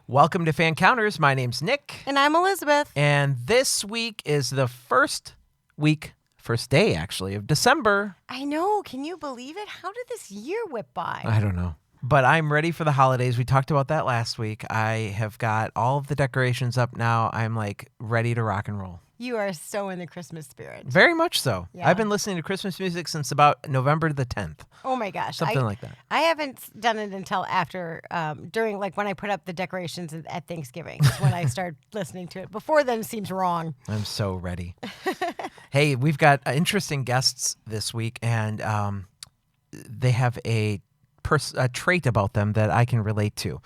Welcome to Fancounters. My name's Nick. And I'm Elizabeth. And this week is the first day actually, of December. I know. Can you believe it? How did this year whip by? I don't know. But I'm ready for the holidays. We talked about that last week. I have got all of the decorations up now. I'm ready to rock and roll. You are so in the Christmas spirit. Very much so. Yeah. I've been listening to Christmas music since about November the 10th. Oh my gosh. Something like that. I haven't done it until after, during when I put up the decorations at Thanksgiving, is when I start listening to it. Before then, it seems wrong. I'm so ready. Hey, we've got interesting guests this week, and they have a trait about them that I can relate to.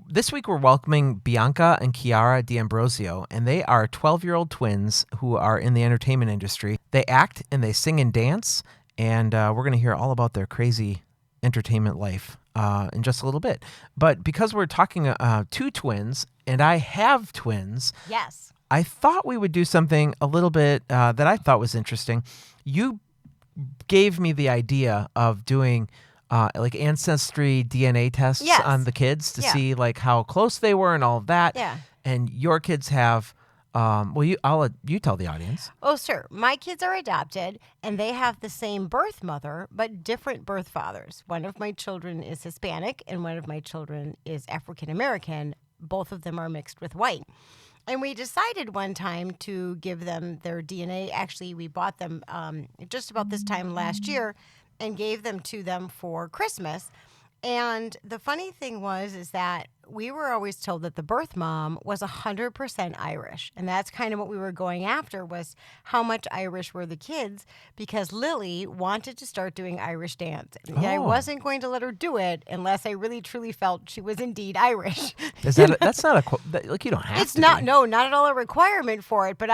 This week we're welcoming Bianca and Chiara D'Ambrosio, and they are 12-year-old twins who are in the entertainment industry. They act and they sing and dance, and we're going to hear all about their crazy entertainment life in just a little bit. But because we're talking to twins, and I have twins, yes, I thought we would do something a little bit that I thought was interesting. You gave me the idea of doing ancestry DNA tests on the kids to see how close they were and all of that. Yeah. And your kids have, I'll let you tell the audience. Oh, sure. My kids are adopted, and they have the same birth mother, but different birth fathers. One of my children is Hispanic, and one of my children is African American. Both of them are mixed with white. And we decided one time to give them their DNA. Actually, we bought them just about this time last year and gave them to them for Christmas. And the funny thing is that we were always told that the birth mom was 100% Irish. And that's kind of what we were going after, was how much Irish were the kids, because Lily wanted to start doing Irish dance. And I wasn't going to let her do it unless I really truly felt she was indeed Irish. Is that that's not you don't have it's to not be. No, not at all a requirement for it, but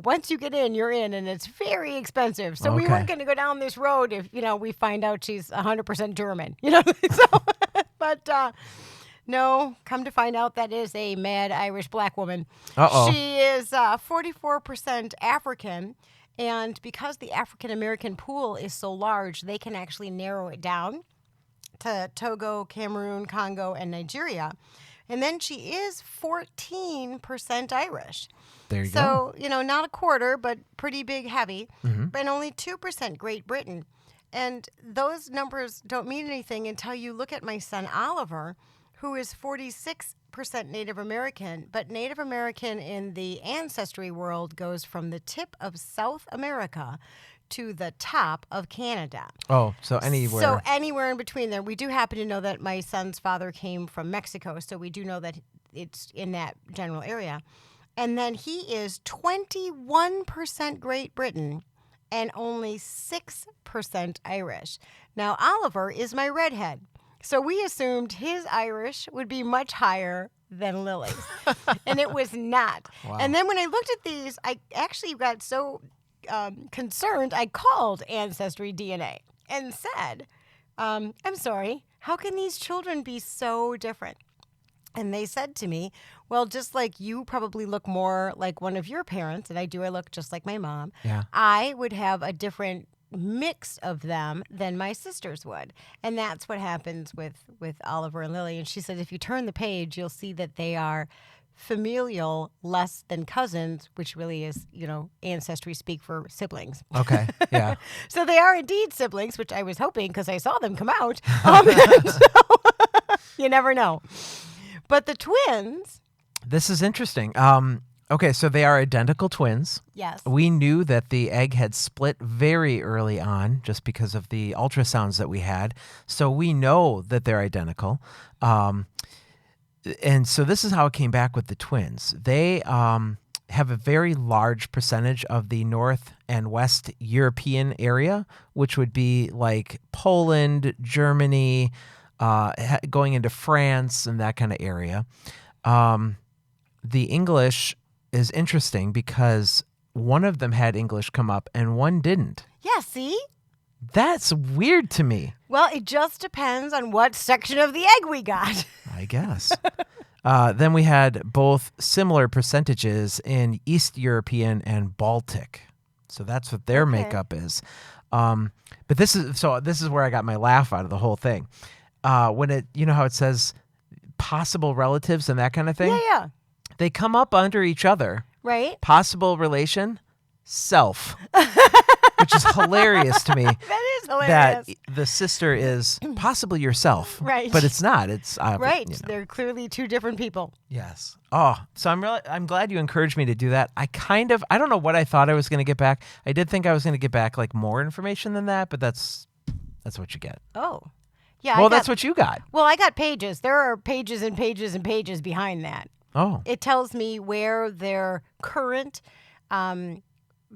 once you get in, you're in, and it's very expensive. So we weren't going to go down this road if we find out she's 100% German. But no, come to find out that is a mad Irish black woman. Uh-oh. She is 44% African, and because the African American pool is so large, they can actually narrow it down to Togo, Cameroon, Congo, and Nigeria. And then she is 14% Irish. There you go. So, not a quarter, but pretty big heavy. Mm-hmm. And only 2% Great Britain. And those numbers don't mean anything until you look at my son Oliver, who is 46% Native American. But Native American in the ancestry world goes from the tip of South America to the top of Canada. Oh, so anywhere. So anywhere in between there. We do happen to know that my son's father came from Mexico, so we do know that it's in that general area. And then he is 21% Great Britain and only 6% Irish. Now, Oliver is my redhead, so we assumed his Irish would be much higher than Lily's, and it was not. Wow. And then when I looked at these, I actually got so concerned, I called Ancestry DNA and said, I'm sorry, how can these children be so different? And they said to me, well, just like you probably look more like one of your parents, and I look just like my mom, I would have a different mix of them than my sisters would. And that's what happens with Oliver and Lily. And she said, if you turn the page, you'll see that they are familial less than cousins, which really is, ancestry speak for siblings. Okay, yeah. So they are indeed siblings, which I was hoping because I saw them come out. You never know. But the twins. This is interesting. Okay, so they are identical twins. Yes. We knew that the egg had split very early on just because of the ultrasounds that we had. So we know that they're identical. And so this is how it came back with the twins. They have a very large percentage of the North and West European area, which would be like Poland, Germany, going into France and that kind of area. The English is interesting because one of them had English come up and one didn't. Yeah, see? That's weird to me. Well, it just depends on what section of the egg we got. I guess. Then we had both similar percentages in East European and Baltic. So that's what their makeup is. But this is where I got my laugh out of the whole thing. When it, you know how it says possible relatives and that kind of thing. Yeah. They come up under each other. Right. Possible relation, self. Which is hilarious to me. That is hilarious. That the sister is possibly yourself. Right. But it's not. It's right. You know. They're clearly two different people. Yes. Oh, so I'm glad you encouraged me to do that. I don't know what I thought I was going to get back. I did think I was going to get back like more information than that, but that's what you get. Oh. Yeah. Well, that's what you got. Well, I got pages. There are pages and pages and pages behind that. Oh. It tells me where their current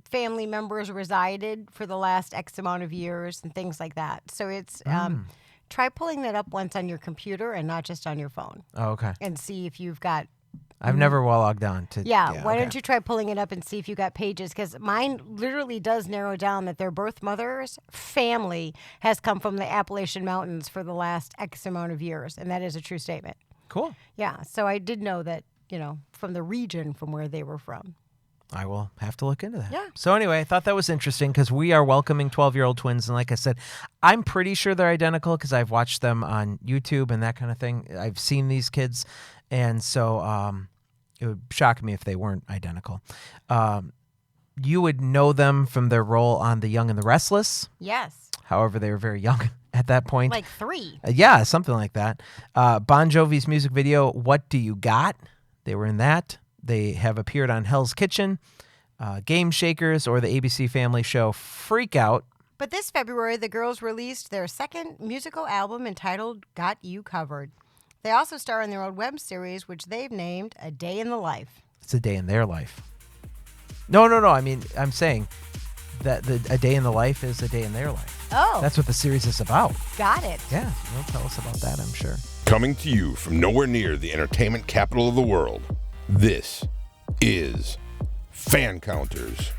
family members resided for the last X amount of years and things like that. So it's try pulling that up once on your computer and not just on your phone. Oh, okay. And see if you've got. I've never logged on to. Yeah. Why don't you try pulling it up and see if you got pages? Because mine literally does narrow down that their birth mother's family has come from the Appalachian Mountains for the last X amount of years, and that is a true statement. Cool. Yeah. So I did know that, from the region from where they were from. I will have to look into that. Yeah. So anyway, I thought that was interesting because we are welcoming 12-year-old twins. And like I said, I'm pretty sure they're identical because I've watched them on YouTube and that kind of thing. I've seen these kids. And so it would shock me if they weren't identical. You would know them from their role on The Young and the Restless. Yes. However, they were very young at that point. Like 3. Yeah, something like that. Bon Jovi's music video, What Do You Got? They were in that. They have appeared on Hell's Kitchen, Game Shakers, or the ABC Family show Freak Out. But this February, the girls released their second musical album entitled Got You Covered. They also star in their own web series, which they've named A Day in the Life. It's a day in their life. No. I mean, I'm saying that A Day in the Life is a day in their life. Oh. That's what the series is about. Got it. Yeah, they'll tell us about that, I'm sure. Coming to you from nowhere near the entertainment capital of the world, this is Fancounters,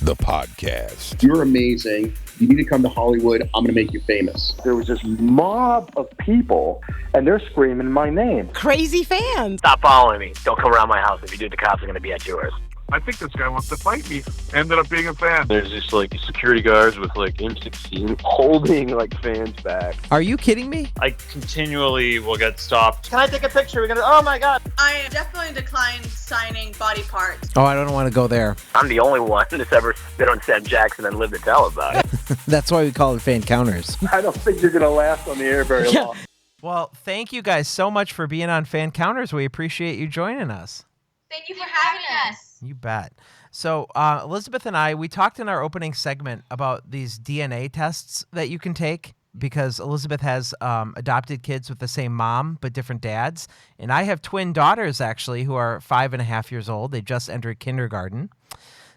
the podcast. You're amazing. You need to come to Hollywood. I'm going to make you famous. There was this mob of people, and they're screaming my name. Crazy fans. Stop following me. Don't come around my house. If you do, the cops are going to be at yours. I think this guy wants to fight me. Ended up being a fan. There's just like security guards with like M16 holding like fans back. Are you kidding me? I continually will get stopped. Can I take a picture? Oh my God. I definitely declined signing body parts. Oh, I don't want to go there. I'm the only one that's ever been on Sam Jackson and lived to tell about it. That's why we call it Fancounters. I don't think you're going to last on the air very long. Well, thank you guys so much for being on Fancounters. We appreciate you joining us. Thank you for having us. You bet. So Elizabeth and I, we talked in our opening segment about these DNA tests that you can take because Elizabeth has adopted kids with the same mom but different dads. And I have twin daughters, actually, who are 5.5 years old. They just entered kindergarten.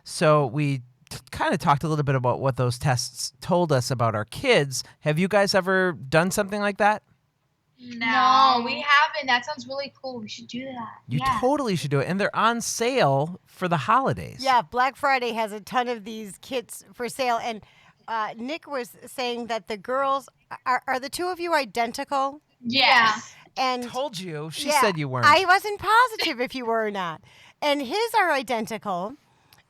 So we kind of talked a little bit about what those tests told us about our kids. Have you guys ever done something like that? No, we haven't. That sounds really cool. We should do that. You totally should do it. And they're on sale for the holidays. Yeah, Black Friday has a ton of these kits for sale. And Nick was saying that the girls, are the two of you identical? Yeah. And told you. She said you weren't. I wasn't positive if you were or not. And his are identical,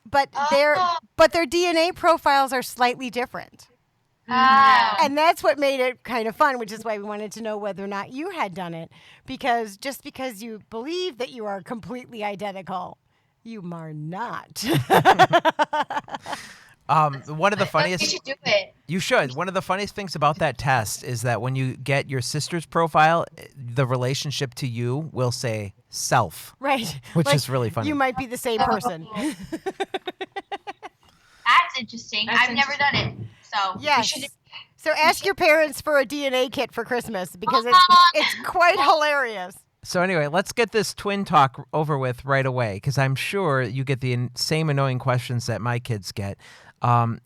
but their DNA profiles are slightly different. And that's what made it kind of fun, which is why we wanted to know whether or not you had done it. Because just because you believe that you are completely identical, you are not. One of the funniest. You should do it. You should. One of the funniest things about that test is that when you get your sister's profile, the relationship to you will say self. Right. Which is really funny. You might be the same person. That's interesting. I've never done it. So yes. So ask your parents for a DNA kit for Christmas because it's quite hilarious. So anyway, let's get this twin talk over with right away because I'm sure you get the same annoying questions that my kids get.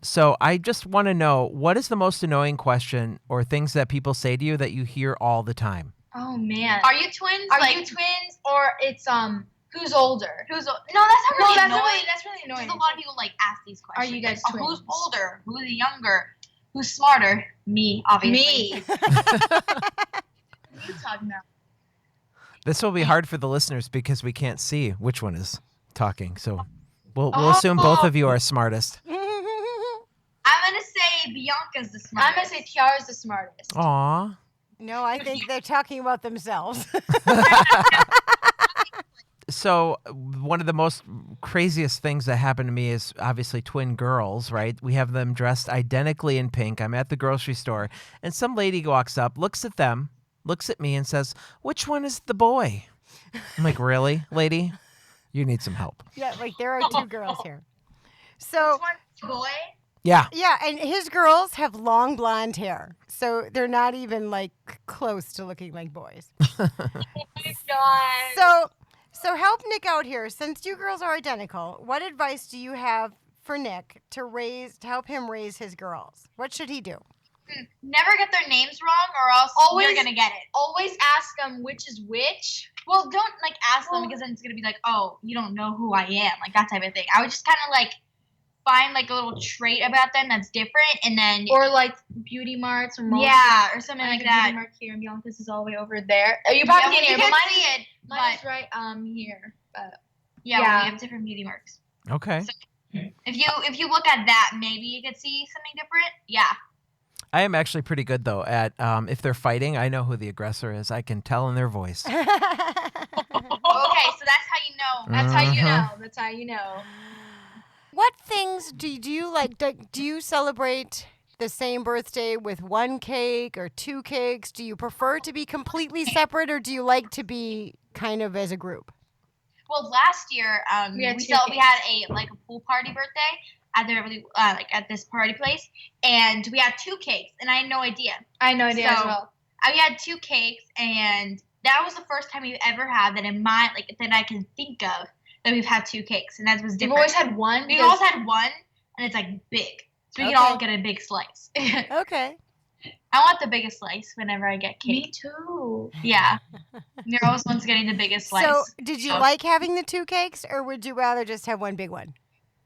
So I just want to know, what is the most annoying question or things that people say to you that you hear all the time? Oh man. Are you twins? Are you twins or it's who's older? No, that's not really annoying. That's really annoying. A lot of people ask these questions. Are you guys twins? Who's older? Who's younger? Who's smarter? Me, obviously. Me. What are you talking about? This will be hard for the listeners because we can't see which one is talking. So we'll assume both of you are smartest. I'm going to say Bianca's the smartest. I'm going to say Chiara's the smartest. Aw. No, I think they're talking about themselves. So one of the most craziest things that happened to me is obviously twin girls, right? We have them dressed identically in pink. I'm at the grocery store, and some lady walks up, looks at them, looks at me, and says, "Which one is the boy?" I'm like, "Really, lady? You need some help." Yeah, like there are two girls here. So, Which one's boy? Yeah. yeah, and his girls have long blonde hair. So they're not even like close to looking like boys. Oh my God. So help Nick out here. Since you girls are identical, what advice do you have for Nick to help him raise his girls? What should he do? Never get their names wrong, or else you're gonna get it. Always ask them which is which. Well, don't ask them because then it's gonna be like, oh, you don't know who I am, like that type of thing. I would just kind of find a little trait about them that's different, and then beauty marks or or something like that. Beauty mark here, and Bianca's is all the way over there. You probably can't hear, but see it. mine is right here. But well, we have different beauty marks. Okay. So if you look at that, maybe you could see something different. Yeah. I am actually pretty good, though, at if they're fighting, I know who the aggressor is. I can tell in their voice. Okay, so that's how you know. That's how you know. That's how you know. What things do you like? Do you celebrate the same birthday with one cake or two cakes? Do you prefer to be completely separate, or do you like to be kind of as a group? Well, last year we had a pool party birthday at this party place, and we had two cakes, and I had no idea. I had no idea as well. We had two cakes, and that was the first time we've ever had that in my that I can think of that we've had two cakes, and that was different. We've always had one. We've always had one, and it's big, so we can all get a big slice. Okay. I want the biggest slice whenever I get cake. Me too. Yeah. You're always ones getting the biggest slice. So, did you like having the two cakes, or would you rather just have one big one?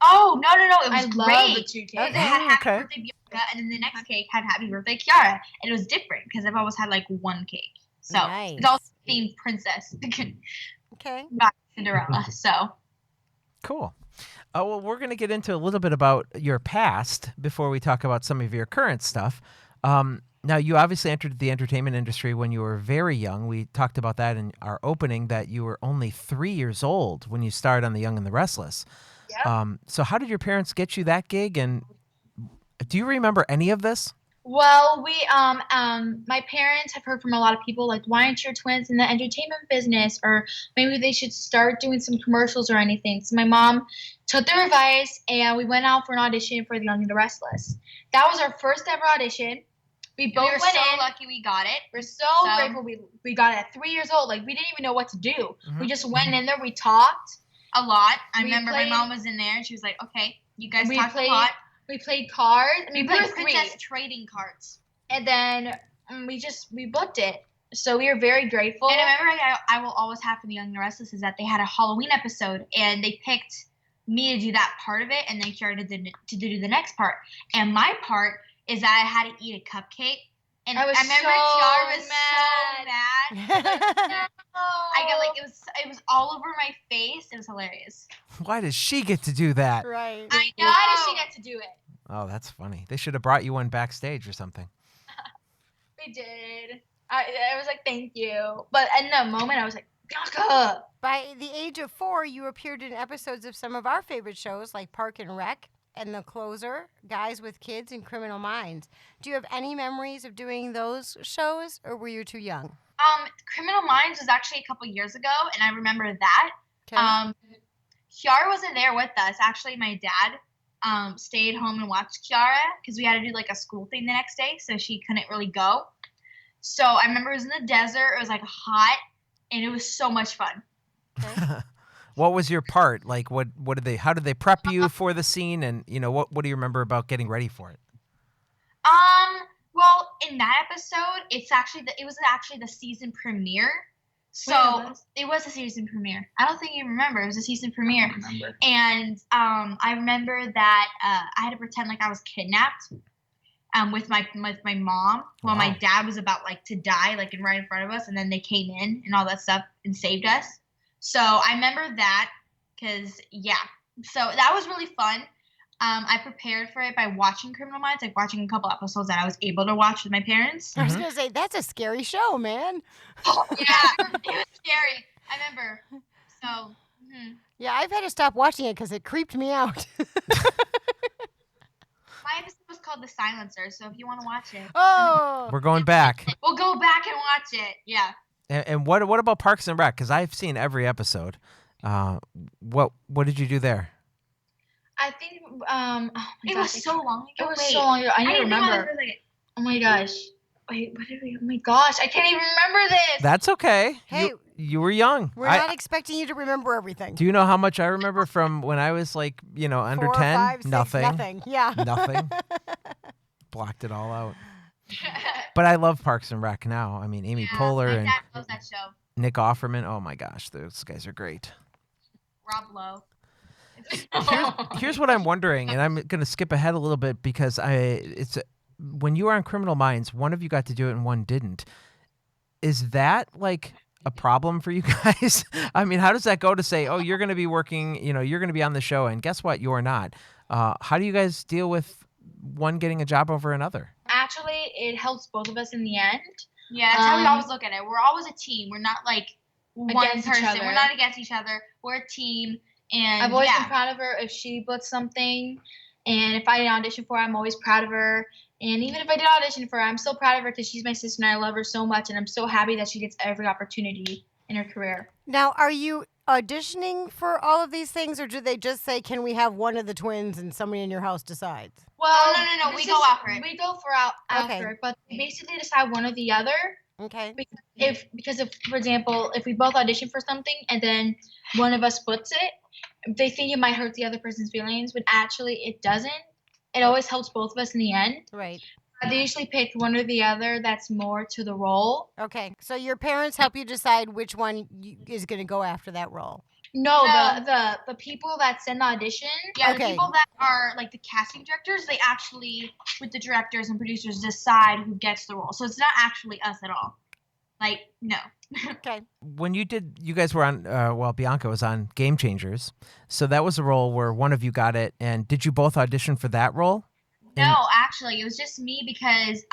Oh, no. It was great. Love the two cakes. It had happy birthday Bianca, and then the next cake had happy birthday Chiara. And it was different because I've always had one cake. So nice. It's also themed princess. Okay. Not Cinderella. So cool. Well, we're going to get into a little bit about your past before we talk about some of your current stuff. Now, you obviously entered the entertainment industry when you were very young. We talked about that in our opening, that you were only 3 years old when you started on The Young and the Restless. yeah. So how did your parents get you that gig, and do you remember any of this? Well, we my parents have heard from a lot of people why aren't your twins in the entertainment business, or maybe they should start doing some commercials or anything. So my mom took their advice, and we went out for an audition for The Young and the Restless. That was our first ever audition. We both went in. Lucky we got it. We're so grateful we got it at 3 years old. We didn't even know what to do. Mm-hmm. We just went in there. We talked a lot. I remember my mom was in there, and she was like, "Okay, you guys talked a lot." We played cards. We played princess trading cards. And then we booked it. So we were very grateful. And I remember I will always have for The Young and the Restless is that they had a Halloween episode, and they picked me to do that part of it, and then Chiara to do the next part. And my part is that I had to eat a cupcake. And I remember Chiara was so mad. I got it was all over my face. It was hilarious. Why does she get to do that? Right. I know. Why does she get to do it? Oh, that's funny. They should have brought you one backstage or something. They did. I was like, thank you. But in that moment, I was like, Bianca. By the age of 4, you appeared in episodes of some of our favorite shows like Park and Rec and The Closer, Guys with Kids, and Criminal Minds. Do you have any memories of doing those shows, or were you too young? Criminal Minds was actually a couple years ago, and I remember that. Okay. Chiara wasn't there with us. Actually, my dad stayed home and watched Chiara because we had to do a school thing the next day, so she couldn't really go. So I remember it was in the desert. It was hot, and it was so much fun. Okay. What was your part? How did they prep you for the scene, and what do you remember about getting ready for it? Well, in that episode, it was actually the season premiere. So it was a season premiere. I don't think you remember. It was a season premiere. I remember. And I remember that I had to pretend like I was kidnapped with my mom while my dad was about to die right in front of us, and then they came in and all that stuff and saved us. So I remember that because so that was really fun. I prepared for it by watching Criminal Minds, like watching a couple episodes that I was able to watch with my parents. I was going to say, that's a scary show, man. Yeah, it was scary. I remember. So, Yeah, I've had to stop watching it because it creeped me out. my episode was called The Silencer, so if you want to watch it. Oh! We're going back. We'll go back and watch it. Yeah. And what about Parks and Rec? Because I've seen every episode. What did you do there? I think it was so long ago. It was so long ago. I need to remember. Oh my gosh. Wait, what did we? Oh my gosh, I can't even remember this. That's okay. Hey, you were young. We're not expecting you to remember everything. Do you know how much I remember from when I was like, under 4, 10? 5, 6, Nothing. Yeah. Nothing. Blocked it all out. But I love Parks and Rec now. I mean, Amy Poehler my and dad loves that show. Nick Offerman. Oh my gosh, those guys are great. Rob Lowe. Here's what I'm wondering, and I'm going to skip ahead a little bit because when you were on Criminal Minds, one of you got to do it and one didn't. Is that like a problem for you guys? I mean, how does that go to say, oh, you're going to be working, you're going to be on the show, and guess what? You're not. How do you guys deal with one getting a job over another? Actually, it helps both of us in the end. Yeah, that's how we always look at it. We're always a team. We're not like one Against each person. other. We're not against each other. We're a team. And I've always been proud of her if she books something, and if I didn't audition for her, I'm always proud of her. And even if I did audition for her, I'm still proud of her because she's my sister and I love her so much, and I'm so happy that she gets every opportunity in her career. Now, are you auditioning for all of these things, or do they just say, can we have one of the twins and somebody in your house decides? Well, no. We go after it. We go after it, but we basically decide one or the other. Okay. Because if, for example, if we both audition for something and then one of us puts it, they think it might hurt the other person's feelings, but actually it doesn't. It always helps both of us in the end. Right. They usually pick one or the other that's more to the role. Okay. So your parents help you decide which one is going to go after that role. No, the people that send the audition. Yeah, the people that are like the casting directors, they actually, with the directors and producers, decide who gets the role. So it's not actually us at all. Like, no. Okay. When you guys were on, Bianca was on Game Changers. So that was a role where one of you got it. And did you both audition for that role? No, actually, it was just me because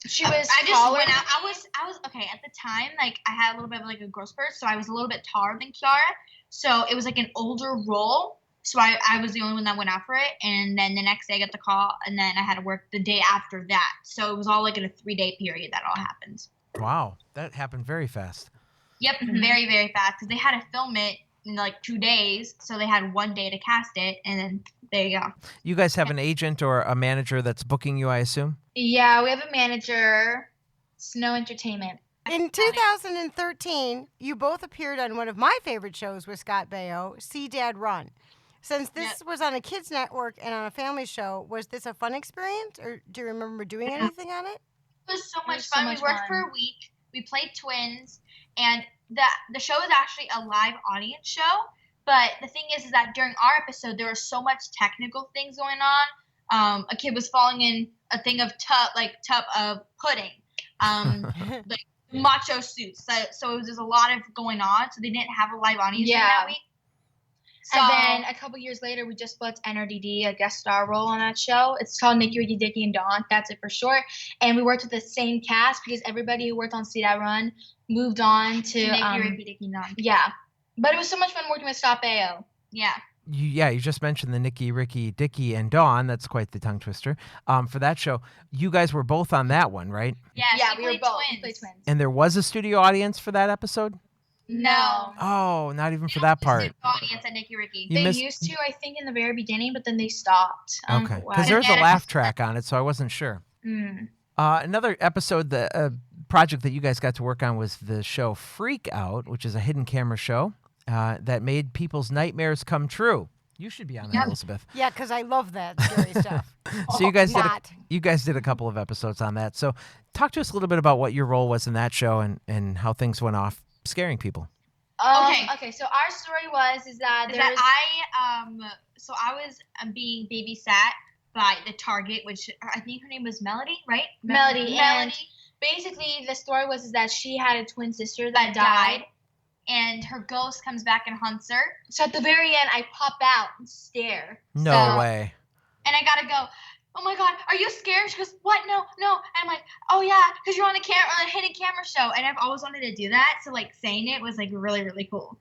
she was I just taller. went out. I was okay at the time. Like I had a little bit of like a growth spurt, so I was a little bit taller than Chiara. So it was like an older role. So I was the only one that went out for it. And then the next day I got the call, and then I had to work the day after that. So it was all like in a 3-day period that all happened. Wow, that happened very fast. Yep, very, very fast because they had to film it in like 2 days. So they had 1 day to cast it, and then there you go. You guys have an agent or a manager that's booking you, I assume? Yeah, we have a manager, Snow Entertainment. In 2013, you both appeared on one of my favorite shows with Scott Baio, See Dad Run. Since this was on a kids network and on a family show, was this a fun experience, or do you remember doing anything on it? It was so much fun. We worked for a week. We played twins, and the show is actually a live audience show. But the thing is that during our episode, there was so much technical things going on. A kid was falling in a thing of tub of pudding, like macho suits. So it was just a lot of going on. So they didn't have a live audience during that week. So, and then a couple years later, we just booked NRDD, a guest star role on that show. It's called Nicky, Ricky, Dicky, and Dawn. That's it for short. And we worked with the same cast because everybody who worked on See That Run moved on to Nicky, Ricky, Dicky, and Dawn. Yeah. But it was so much fun working with Scott Baio. Yeah. You just mentioned the Nicky, Ricky, Dicky, and Dawn. That's quite the tongue twister. For that show, you guys were both on that one, right? Yeah, we were both. We played twins. And there was a studio audience for that episode? No. Oh, not even for that part. Audience at Nicky, Ricky. They used to, I think, in the very beginning, but then they stopped. Okay. Because there's a laugh track on it, so I wasn't sure. Another episode, the project that you guys got to work on was the show Freak Out, which is a hidden camera show that made people's nightmares come true. You should be on that, Elizabeth. Yeah, because I love that scary stuff. So you guys did a couple of episodes on that. So talk to us a little bit about what your role was in that show and how things went off scaring people. Okay. So our story was I was being babysat by the target, which I think her name was Melody, right? Melody. And basically, the story was that she had a twin sister that died. and her ghost comes back and hunts her. So at the very end, I pop out and stare. No way. And I gotta go, oh my God, are you scared? She goes, what? No. And I'm like, oh yeah, because you're on a hidden camera show. And I've always wanted to do that. So like saying it was like really, really cool.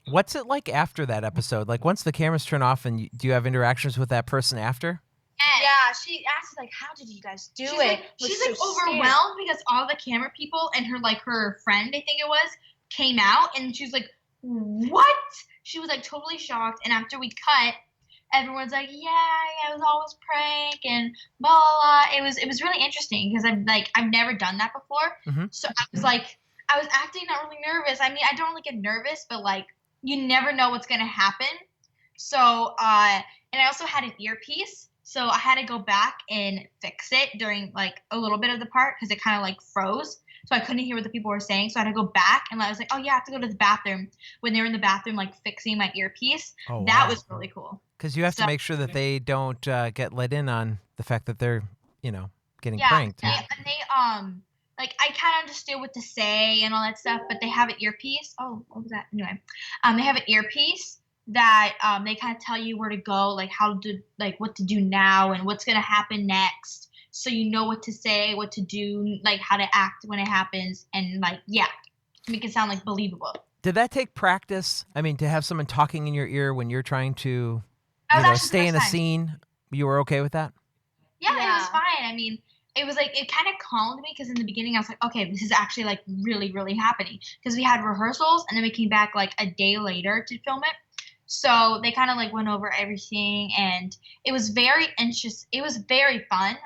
What's it like after that episode? Like once the cameras turn off, and do you have interactions with that person after? Yeah, she asked like, how did you guys do it? She's like overwhelmed because all the camera people and her friend, I think it was, came out, and she was like, what? She was like totally shocked. And after we cut, everyone's like, yeah, it was always prank and blah, blah, blah. It was really interesting because I've never done that before. Mm-hmm. So I was acting not really nervous. I mean, I don't really get nervous, but like you never know what's gonna happen. So and I also had an earpiece, so I had to go back and fix it during like a little bit of the part because it kind of like froze. So I couldn't hear what the people were saying. So I had to go back, and I was like, oh yeah, I have to go to the bathroom. When they were in the bathroom, like fixing my earpiece, that was really cool. Because you have to make sure that they don't get let in on the fact that they're, getting pranked. Yeah, and they like I kind of understood what to say and all that stuff, but they have an earpiece. Oh, what was that? Anyway, they have an earpiece that they kind of tell you where to go, like what to do now and what's gonna happen next, so you know what to say, what to do, like how to act when it happens, and like make it sound like believable. Did that take practice? I mean, to have someone talking in your ear when you're trying to, stay in a scene, you were okay with that? Yeah, it was fine. I mean, it was like, it kind of calmed me because in the beginning I was like, okay, this is actually like really, really happening. Because we had rehearsals and then we came back like a day later to film it. So they kind of like went over everything, and it was very interesting. It was very fun.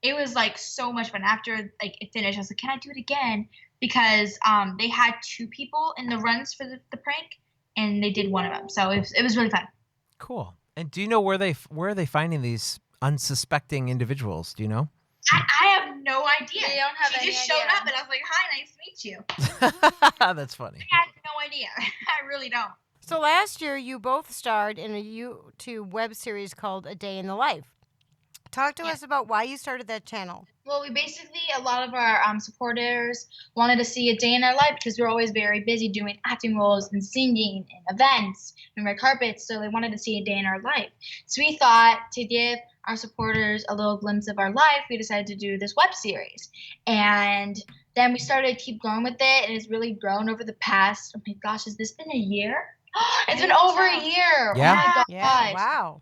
It was like so much fun. After like it finished, I was like, can I do it again? Because they had 2 people in the runs for the prank, and they did one of them. So it was really fun. Cool. And do you know where are they finding these unsuspecting individuals? Do you know? I have no idea. They don't have She just showed up, and I was like, hi, nice to meet you. That's funny. I have no idea. I really don't. So last year, you both starred in a YouTube web series called A Day in the Life. Talk to us about why you started that channel. Well, a lot of our supporters wanted to see a day in our life because we're always very busy doing acting roles and singing and events and red carpets. So they wanted to see a day in our life. So we thought to give our supporters a little glimpse of our life, we decided to do this web series. And then we started to keep going with it, and it's really grown over the past, oh my gosh, has this been a year? It's been over a year. Yeah. Oh my gosh. Yeah, wow.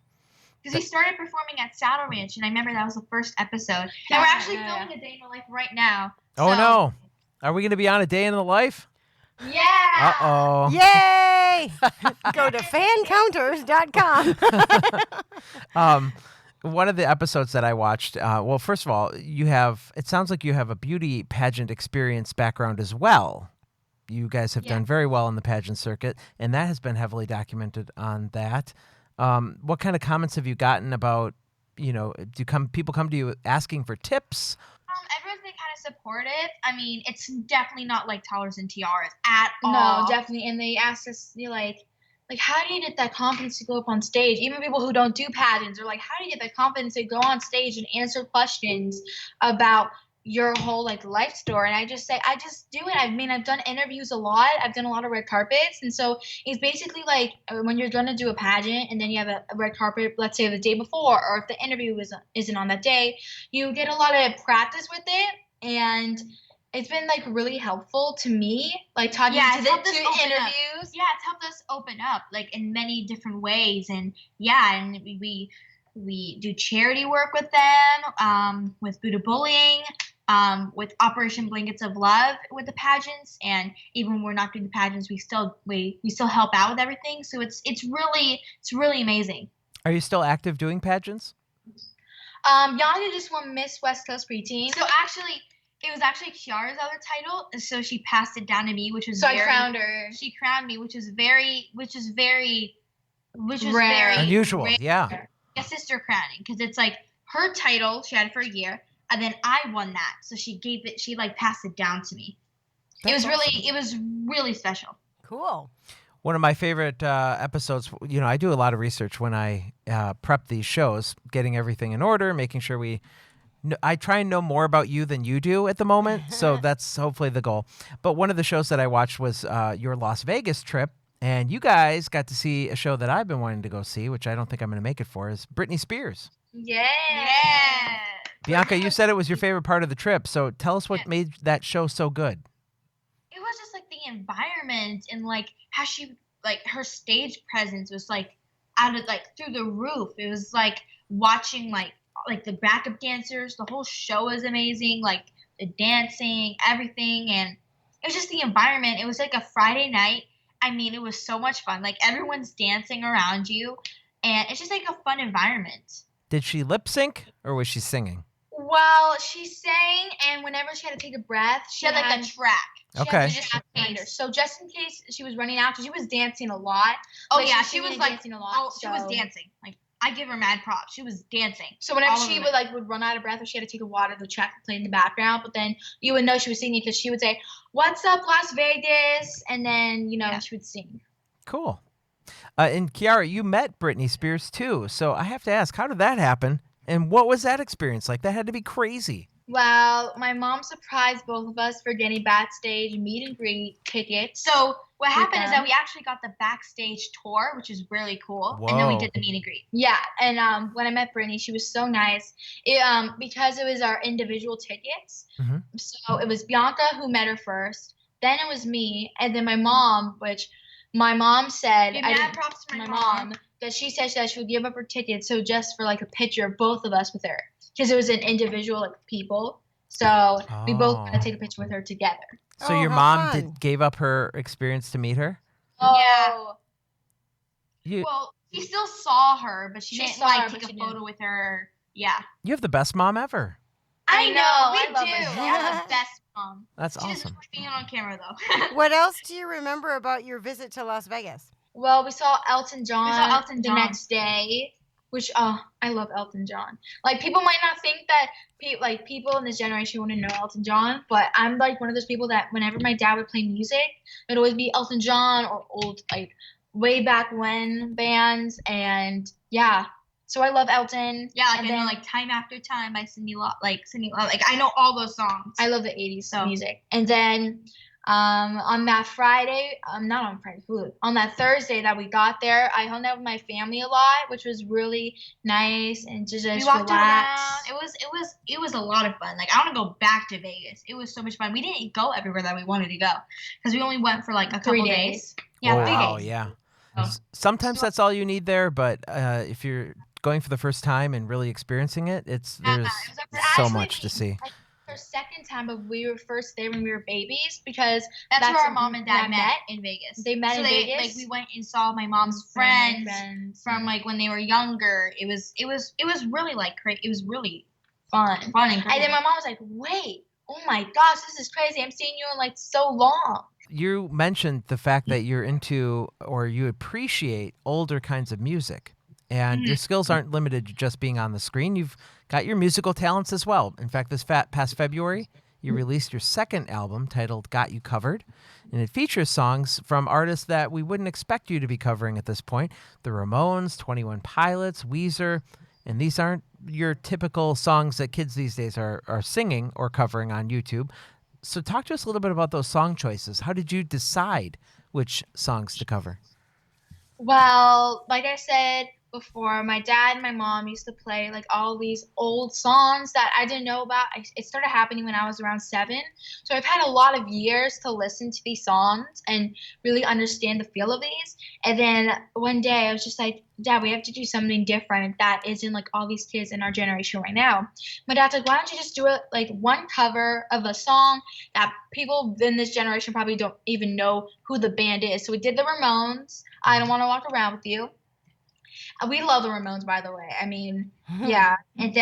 Because we started performing at Saddle Ranch, and I remember that was the first episode. And we're actually filming A Day in the Life right now. Oh, no. Are we going to be on A Day in the Life? Yeah. Uh-oh. Yay! Go to fancounters.com. One of the episodes that I watched, well, first of all, it sounds like you have a beauty pageant experience background as well. You guys have done very well in the pageant circuit, and that has been heavily documented on that. What kind of comments have you gotten about, people come to you asking for tips? Everyone's been kind of supportive. I mean, it's definitely not like Toddlers and Tiaras at all. No, definitely. And they asked us, like, how do you get that confidence to go up on stage? Even people who don't do pageants are like, how do you get that confidence to go on stage and answer questions about your whole life story? And I just say, I just do it. I mean, I've done interviews a lot. I've done a lot of red carpets. And so it's basically like when you're going to do a pageant and then you have a red carpet, let's say the day before, or if the interview isn't on that day, you get a lot of practice with it. And it's been really helpful to me, talking to the 2 interviews. Yeah, it's helped us open up in many different ways. And and we do charity work with them, with Buddha Bullying, with Operation Blankets of Love with the pageants, and even when we're not doing the pageants, we still help out with everything. So it's really amazing. Are you still active doing pageants? Bianca just won Miss West Coast Preteen. So it was actually Chiara's other title, so she passed it down to me, which was I crowned her. She crowned me, which was very unusual. Rare. Yeah. A sister crowning, because it's her title, she had it for a year, and then I won that, so she passed it down to me. It was really special. Cool. One of my favorite episodes, I do a lot of research when I prep these shows, getting everything in order, making sure we I try and know more about you than you do at the moment, so that's hopefully the goal. But one of the shows that I watched was your Las Vegas trip, and you guys got to see a show that I've been wanting to go see, which I don't think I'm going to make it for, is Britney Spears. Yeah. Bianca, you said it was your favorite part of the trip, so tell us what made that show so good. It was just like the environment and like how she like her stage presence was like out of like through the roof. It was like watching like the backup dancers. The whole show was amazing. Like the dancing, everything, and it was just the environment. It was like a Friday night. I mean, it was so much fun. Like everyone's dancing around you, and it's just like a fun environment. Did she lip sync or was she singing? Well, she sang, and whenever she had to take a breath, She had like a track. Okay. So just in case she was running out, because she was dancing a lot. Oh Like, yeah, she she was was singing and like dancing a lot, oh, she was so- dancing. Like I give her mad props. She was dancing. So whenever all she over would run out of breath or she had to take a water, the track would play in the background. But then you would know she was singing because she would say, "What's up, Las Vegas?" And then she would sing. Cool. And Chiara, you met Britney Spears too, so I have to ask, how did that happen? And what was that experience like? That had to be crazy. Well, my mom surprised both of us for getting backstage meet and greet tickets. So what happened is that them. we actually got the backstage tour, which is really cool, and then we Whoa. did the meet and greet. Yeah, and when I met Brittany, she was so nice. Because it was our individual tickets. Mhm. So it was Bianca who met her first, then it was me, and then my mom, which my mom said, Give I mad didn't- props to my my mom, that she said that she would give up her tickets, so just for like a picture of both of us with her, because it was an individual like people. So we both got to Oh. take a picture with her together. So Oh, your how mom fun. gave up her experience to meet her? Oh, You Well, she still saw her, but she She didn't saw like her, take but a she photo didn't. with her. Yeah. you have the best mom ever. I know, I we love do. her. We have the best mom. That's She doesn't awesome. like being on camera though. What else do you remember about your visit to Las Vegas? well, we saw Elton John. Elton the John. next day, which I love Elton John. Like people might not think that people in this generation want to know Elton John, but I'm like one of those people that whenever my dad would play music, it'd always be Elton John or old like way back when bands, and yeah. So I love Elton. Yeah, like and I then know like Time After Time by Cindy Lauper. Like I know all those songs. I love the 80s So- music. And then on that Friday, not on Friday, on that Thursday that we got there, I hung out with my family a lot, which was really nice and just We walked relax. around. It was a lot of fun. Like I want to go back to Vegas. It was so much fun. We didn't go everywhere that we wanted to go because we only went for like a 3 couple days. Yeah, Oh, 3 wow, days. yeah. Oh. Sometimes that's all you need there, but if you're going for the first time and really experiencing it, there's it was so actually much to see. Our second time, but we were first there when we were babies because That's where our when mom and dad met in Vegas. They met in Vegas. Like we went and saw my mom's friends from like when they were younger. It was really like crazy. It was really fun. and crazy. And then my mom was like, "Wait, oh my gosh, this is crazy! I'm seeing you in like so long." You mentioned the fact that you're into or you appreciate older kinds of music, and your skills aren't limited to just being on the screen. You've got your musical talents as well. In fact, this past February, you released your second album titled Got You Covered, and it features songs from artists that we wouldn't expect you to be covering at this point. The Ramones, 21 Pilots, Weezer, and these aren't your typical songs that kids these days are singing or covering on YouTube. So talk to us a little bit about those song choices. How did you decide which songs to cover? Well, like I said before, my dad and my mom used to play like all these old songs that I didn't know about. It started happening when I was around 7. So I've had a lot of years to listen to these songs and really understand the feel of these. And then one day I was just like, Dad, we have to do something different that isn't like all these kids in our generation right now. My dad's like, why don't you just do it like one cover of a song that people in this generation probably don't even know who the band is. So we did the Ramones, I Don't Want to Walk Around With You. We love the Ramones, by the way. I mean, yeah. And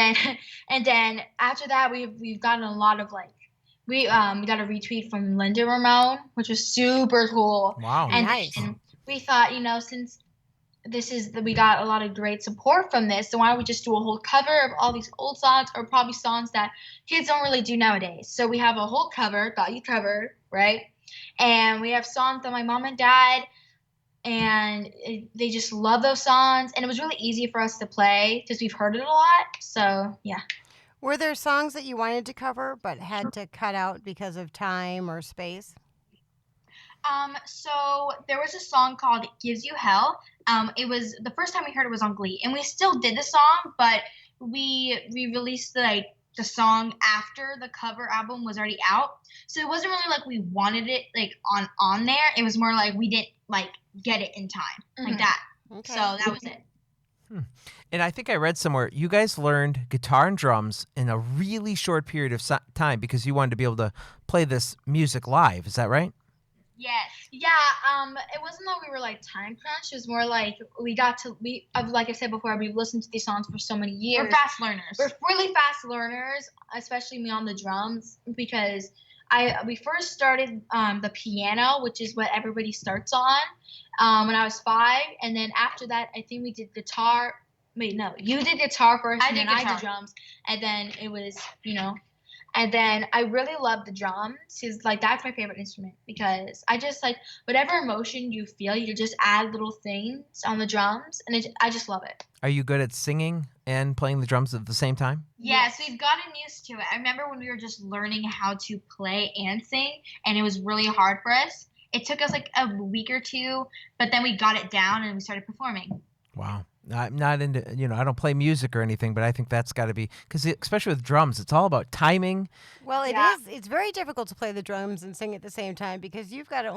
then after that, we've gotten a lot of like, we got a retweet from Linda Ramone, which was super cool. Wow. And Nice. then we thought, since we got a lot of great support from this, so why don't we just do a whole cover of all these old songs, or probably songs that kids don't really do nowadays. So we have a whole cover, Got You Covered, right? And we have songs that my mom and dad, and they just love those songs, and it was really easy for us to play because we've heard it a lot. So yeah. Were there songs that you wanted to cover but had to cut out because of time or space? So there was a song called "Gives You Hell." It was the first time we heard it was on Glee, and we still did the song, but we released the song after the cover album was already out. So it wasn't really like we wanted it like on there. It was more like we didn't like get it in time like that. Okay. So that was it. And I think I read somewhere you guys learned guitar and drums in a really short period of time because you wanted to be able to play this music live. Is that right? Yes. Yeah. It wasn't that we were like time crunched. It was more like like I said before, we've listened to these songs for so many years. We're fast learners. We're really fast learners, especially me on the drums, because we first started the piano, which is what everybody starts on, when I was 5, and then after that, I think we did guitar. Wait, no, you did guitar first, and then I did drums, and then it was, and then I really love the drums because, like, that's my favorite instrument because I just, like, whatever emotion you feel, you just add little things on the drums, and I just love it. Are you good at singing and playing the drums at the same time? Yes, we've gotten used to it. I remember when we were just learning how to play and sing, and it was really hard for us. It took us, like, a week or two, but then we got it down and we started performing. Wow. I'm not into, I don't play music or anything, but I think that's got to be, because especially with drums, it's all about timing. Well, it is. It's very difficult to play the drums and sing at the same time because you've got to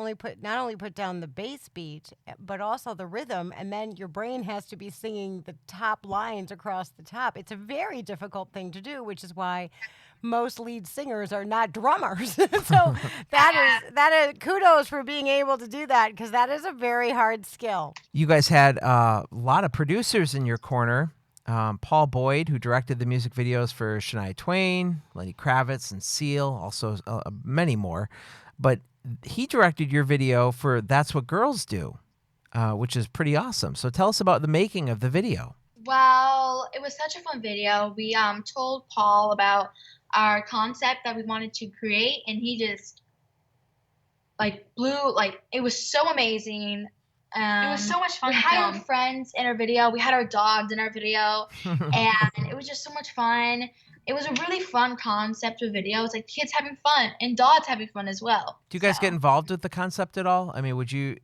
not only put down the bass beat, but also the rhythm, and then your brain has to be singing the top lines across the top. It's a very difficult thing to do, which is why most lead singers are not drummers. So that is kudos for being able to do that because that is a very hard skill. You guys had a lot of producers in your corner. Paul Boyd, who directed the music videos for Shania Twain, Lenny Kravitz, and Seal, also many more. But he directed your video for That's What Girls Do, which is pretty awesome. So tell us about the making of the video. Well, it was such a fun video. We told Paul about our concept that we wanted to create, and he just it was so amazing. It was so much fun. We had our friends in our video. We had our dogs in our video, and it was just so much fun. It was a really fun concept of video. It's like kids having fun and dogs having fun as well. Do you guys get involved with the concept at all? I mean,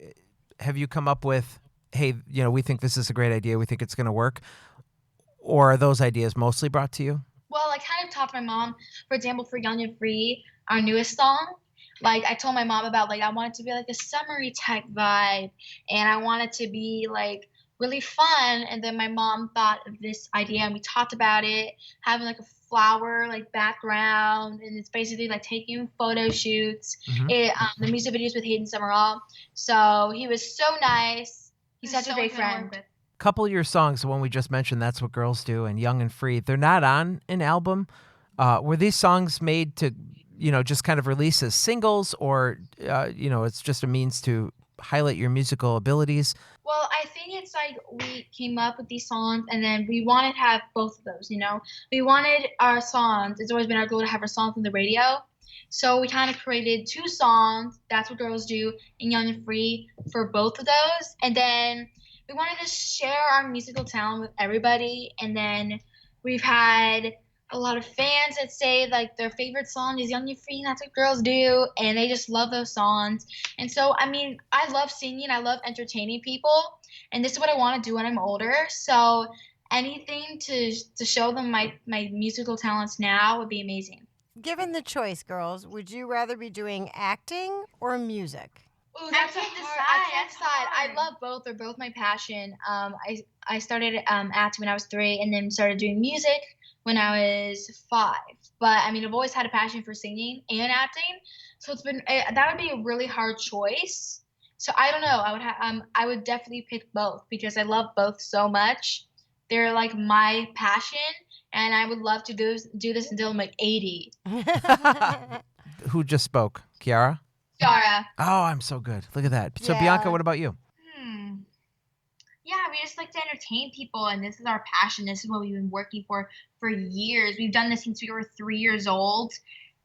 have you come up with, hey, we think this is a great idea. We think it's going to work. Or are those ideas mostly brought to you? Well, I kind of talked to my mom, for example, for Young and Free, our newest song. Like, I told my mom about, I want it to be, a summery type vibe, and I want it to be, really fun. And then my mom thought of this idea, and we talked about it, having, a flower, background, and it's basically, taking photo shoots. Mm-hmm. The music videos with Hayden Summerall. So he was so nice. He's such a great friend. Couple of your songs, the one we just mentioned, That's What Girls Do, and Young and Free, they're not on an album. Were these songs made to, just kind of release as singles, or, it's just a means to highlight your musical abilities? Well, I think it's we came up with these songs, and then we wanted to have both of those, We wanted our songs. It's always been our goal to have our songs on the radio. So we kind of created 2 songs, That's What Girls Do and Young and Free, for both of those. And then we wanted to share our musical talent with everybody. And then we've had a lot of fans that say their favorite song is Young and Free and That's What Girls Do, and they just love those songs. And so, I mean, I love singing, I love entertaining people, and this is what I want to do when I'm older. So anything to show them my musical talents now would be amazing. Given the choice, girls, would you rather be doing acting or music? Ooh, that's I can't decide. I love both. They're both my passion. I started acting when I was 3, and then started doing music when I was 5. But I mean, I've always had a passion for singing and acting, so it's been that would be a really hard choice. So I don't know. I would definitely pick both because I love both so much. They're my passion, and I would love to do this until I'm 80. Who just spoke? Chiara? Chiara. Oh, I'm so good. Look at that. So Bianca, what about you? Yeah, we just like to entertain people, and this is our passion. This is what we've been working for years. We've done this since we were 3 years old,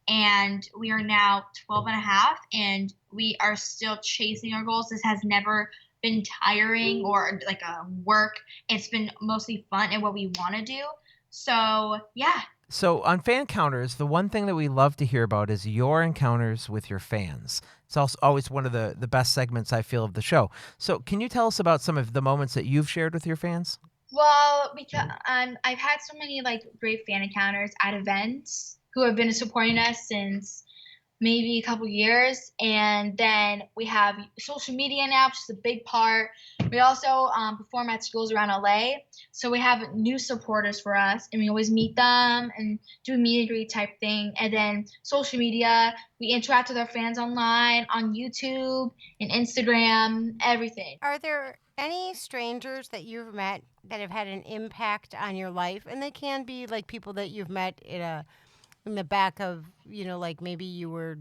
and we are now 12 and a half, and we are still chasing our goals. This has never been tiring or a work. It's been mostly fun and what we want to do. So, yeah. So on Fan Counters, the one thing that we love to hear about is your encounters with your fans. It's also always one of the best segments, I feel, of the show. So can you tell us about some of the moments that you've shared with your fans? Well, because I've had so many like great fan encounters at events who have been supporting us since maybe a couple years, and then we have social media now, which is a big part. We also perform at schools around LA, so we have new supporters for us, and we always meet them and do a meet and greet type thing. And then social media, we interact with our fans online, on YouTube and Instagram, everything. Are there any strangers that you've met that have had an impact on your life? And they can be like people that you've met in the back of, like maybe you were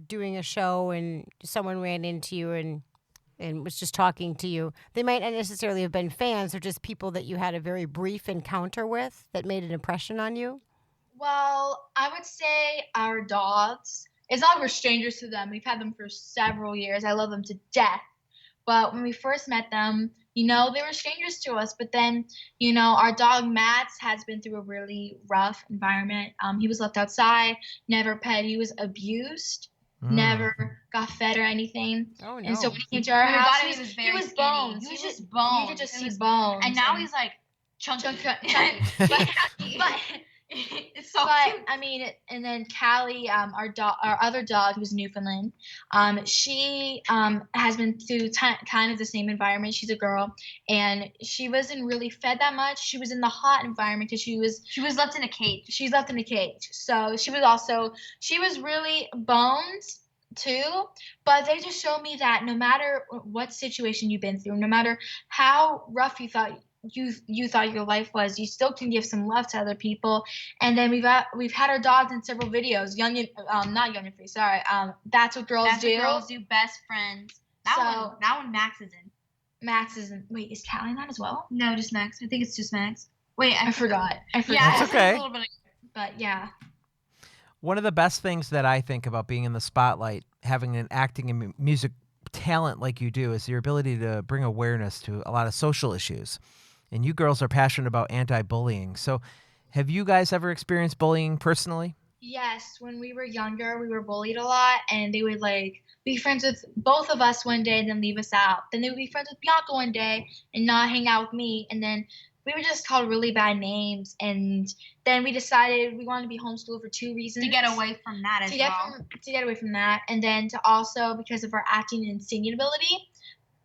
doing a show and someone ran into you and was just talking to you. They might not necessarily have been fans, or just people that you had a very brief encounter with that made an impression on you. Well, I would say our dogs. It's not like we're strangers to them. We've had them for several years. I love them to death. But when we first met them, they were strangers to us. But then, our dog Max has been through a really rough environment. He was left outside, never pet. He was abused, never got fed or anything. Oh, no. And so when he came to our house, he was very skinny. bones. He was just bones. You could just see bones. And now he's like chunky. but It's so cute. I mean, and then Callie, our other dog, who's Newfoundland, she has been through kind of the same environment. She's a girl, and she wasn't really fed that much. She was in the hot environment because she was left in a cage. She's left in a cage. So she was really bones too. But they just showed me that no matter what situation you've been through, no matter how rough you thought your life was, you still can give some love to other people. And then we've had our dogs in several videos. Not Young and Free, sorry. That's What Girls Do. That's What Girls Do, Best Friends. That one Max is in. Max is in. Wait, is Callie in that as well? No, just Max. I think it's just Max. Wait, I forgot. Yeah, that's okay. But yeah. One of the best things that I think about being in the spotlight, having an acting and music talent like you do, is your ability to bring awareness to a lot of social issues. And you girls are passionate about anti-bullying. So have you guys ever experienced bullying personally? Yes. When we were younger, we were bullied a lot, and they would be friends with both of us one day and then leave us out. Then they would be friends with Bianca one day and not hang out with me. And then we were just called really bad names. And then we decided we wanted to be homeschooled for 2 reasons. To get away from that as well. To get away from that. And then to also, because of our acting and singing ability,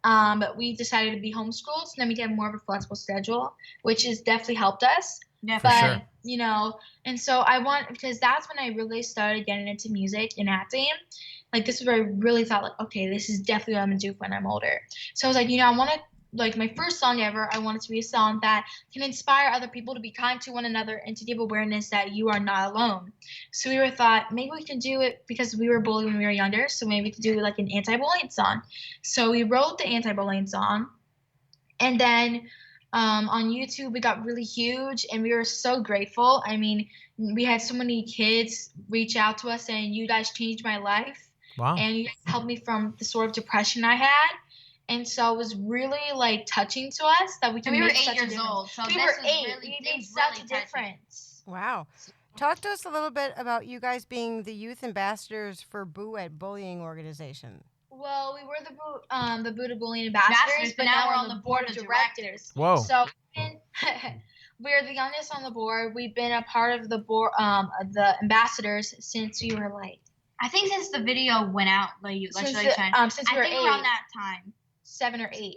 but we decided to be homeschooled, so then we had more of a flexible schedule, which has definitely helped us. Definitely. But, and so because that's when I really started getting into music and acting. This is where I really thought, okay, this is definitely what I'm going to do when I'm older. So I was like, I want to, my first song ever, I want it to be a song that can inspire other people to be kind to one another and to give awareness that you are not alone. So we thought maybe we can do it because we were bullied when we were younger, so maybe we could do an anti-bullying song. So we wrote the anti-bullying song, and then on YouTube we got really huge, and we were so grateful. I mean, we had so many kids reach out to us saying, "You guys changed my life." Wow. And you guys helped me from the sort of depression I had. And so it was really touching to us that we can. And we were 8 years old, so we were 8. We made such a difference. Wow. Talk to us a little bit about you guys being the youth ambassadors for Boo at Bullying Organization. Well, we were the Boo to Bullying ambassadors, but now we're on the board of directors. Whoa. So we're the youngest on the board. We've been a part of the board, the ambassadors since we were I think since the video went out, since we were 8. Around that time. 7 or 8,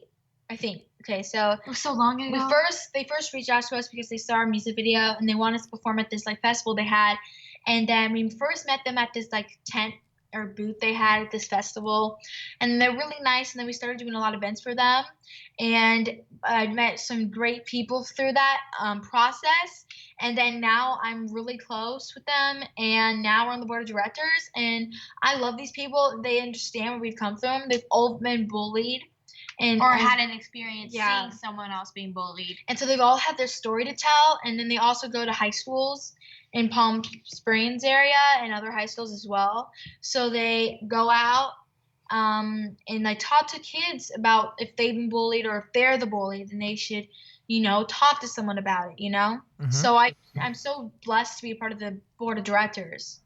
I think. Okay, so it was so long ago. They first reached out to us because they saw our music video and they wanted us to perform at this festival they had, and then we first met them at this tent or booth they had at this festival, and they're really nice. And then we started doing a lot of events for them, and I met some great people through that process. And then now I'm really close with them, and now we're on the board of directors, and I love these people. They understand where we've come from. They've all been bullied. Or had an experience seeing someone else being bullied. And so they've all had their story to tell. And then they also go to high schools in Palm Springs area and other high schools as well. So they go out and they talk to kids about if they've been bullied or if they're the bully, then they should talk to someone about it, Mm-hmm. So I'm so blessed to be a part of the board of directors.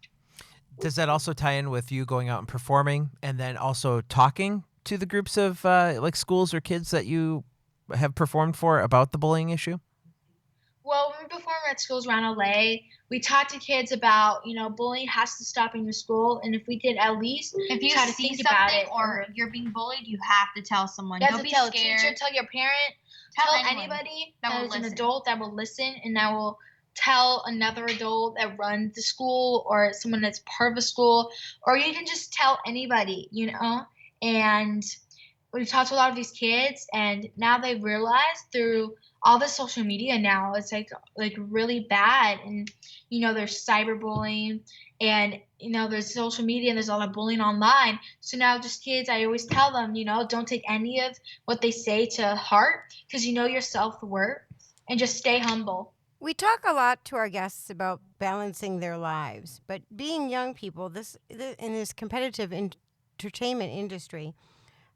Does that also tie in with you going out and performing and then also talking to the groups of like schools or kids that you have performed for about the bullying issue? Well, when we perform at schools around LA, we talk to kids about, bullying has to stop in your school. And if we could at least if you try to see think about something it, or you're being bullied, you have to tell someone. you have Don't to be tell a scared. teacher, tell your parent, tell anybody that is an adult that will listen and that will tell another adult that runs the school or someone that's part of a school, or you can just tell anybody, And we've talked to a lot of these kids, and now they've realized through all the social media now, it's like really bad. And, there's cyberbullying and, there's social media and there's a lot of bullying online. So now just kids, I always tell them, don't take any of what they say to heart because you know your self-worth and just stay humble. We talk a lot to our guests about balancing their lives, but being young people, in this competitive entertainment industry,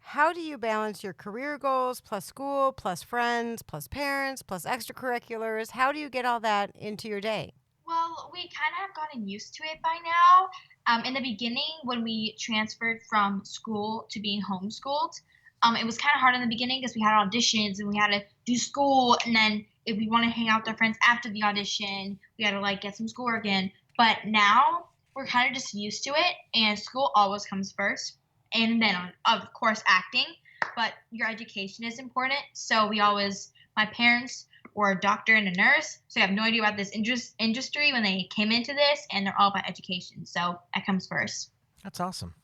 how do you balance your career goals plus school, plus friends, plus parents, plus extracurriculars? How do you get all that into your day? Well, we kind of have gotten used to it by now. In the beginning, when we transferred from school to being homeschooled, it was kind of hard in the beginning because we had auditions and we had to do school, and then if we want to hang out with our friends after the audition, we had to get some schoolwork in. But now we're kind of just used to it, and school always comes first. And then, of course, acting. But your education is important. So my parents were a doctor and a nurse. So I have no idea about this industry when they came into this. And they're all about education. So that comes first. That's awesome.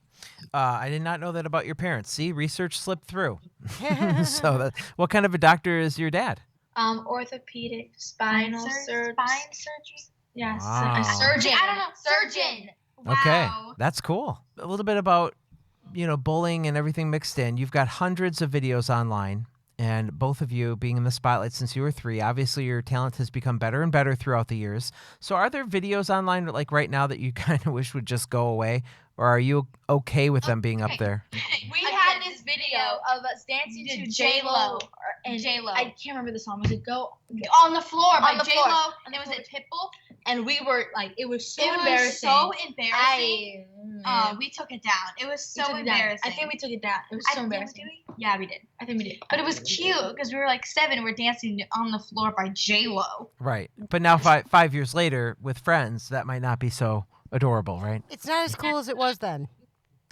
I did not know that about your parents. See, research slipped through. So what kind of a doctor is your dad? Orthopedic, spinal surgery. Spine surgery? Yes. Wow. A surgeon. I don't know. Surgeon. Wow. Okay, that's cool. A little bit about bullying and everything mixed in. You've got hundreds of videos online, and both of you being in the spotlight since you were 3, obviously your talent has become better and better throughout the years. So are there videos online like right now that you kind of wish would just go away, or are you okay with them being up there? We had this video of us dancing to J-Lo. J-Lo. I can't remember the song. Was it Go On the Floor by J-Lo. And it was at Pitbull. And we were it was so embarrassing. It was so embarrassing. We took it down. It was so embarrassing. I think we took it down. It was so embarrassing. Did we? Yeah, we did. I think we did. But it was cute because we were 7. We're dancing On the Floor by J-Lo. Right. But now 5 years later with friends, that might not be so adorable, right? It's not as cool as it was then.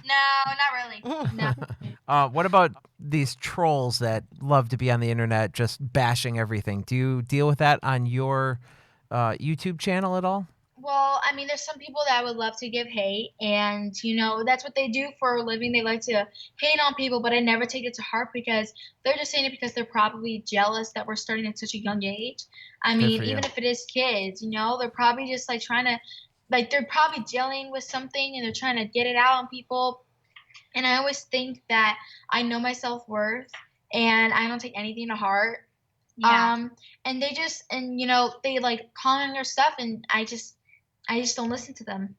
No, not really. No. What about these trolls that love to be on the internet just bashing everything? Do you deal with that on your YouTube channel at all? Well, I mean, there's some people that would love to give hate, and, that's what they do for a living. They like to hate on people, but I never take it to heart because they're just saying it because they're probably jealous that we're starting at such a young age. I mean, even if it is kids, they're probably just trying to, they're probably dealing with something and they're trying to get it out on people. And I always think that I know my self-worth and I don't take anything to heart. Yeah. And they just, they comment on their stuff and I just don't listen to them.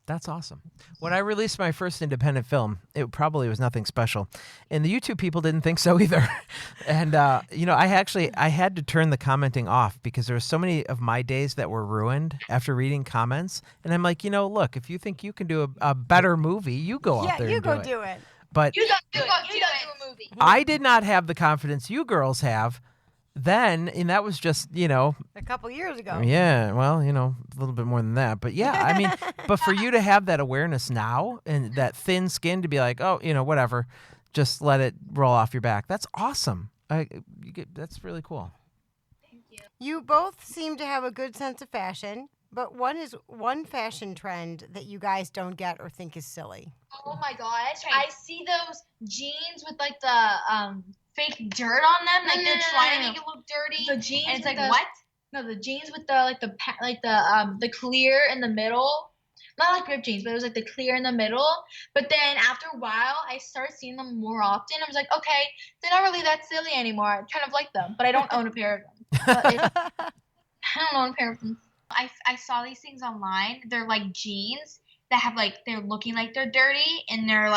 That's awesome. When I released my first independent film, it probably was nothing special. And the YouTube people didn't think so either. And, I had to turn the commenting off because there were so many of my days that were ruined after reading comments. And I'm like, look, if you think you can do a better movie, you go out there and do it. do it. But You do a movie. I did not have the confidence you girls have then, and that was just, a couple years ago. Yeah, well, a little bit more than that. But yeah, I mean, but for you to have that awareness now and that thin skin to be like, oh, whatever, just let it roll off your back. That's awesome. That's really cool. Thank you. You both seem to have a good sense of fashion, but one fashion trend that you guys don't get or think is silly. Oh my gosh. I see those jeans with the fake dirt on them. They're trying to make it look dirty. The jeans and it's with what? No, the jeans with the clear in the middle. Not like ripped jeans, but it was the clear in the middle. But then after a while, I started seeing them more often. I was like, okay, they're not really that silly anymore. I kind of like them, but I don't own a pair of them. I don't own a pair of them. I saw these things online. They're jeans that have they're looking like they're dirty and they're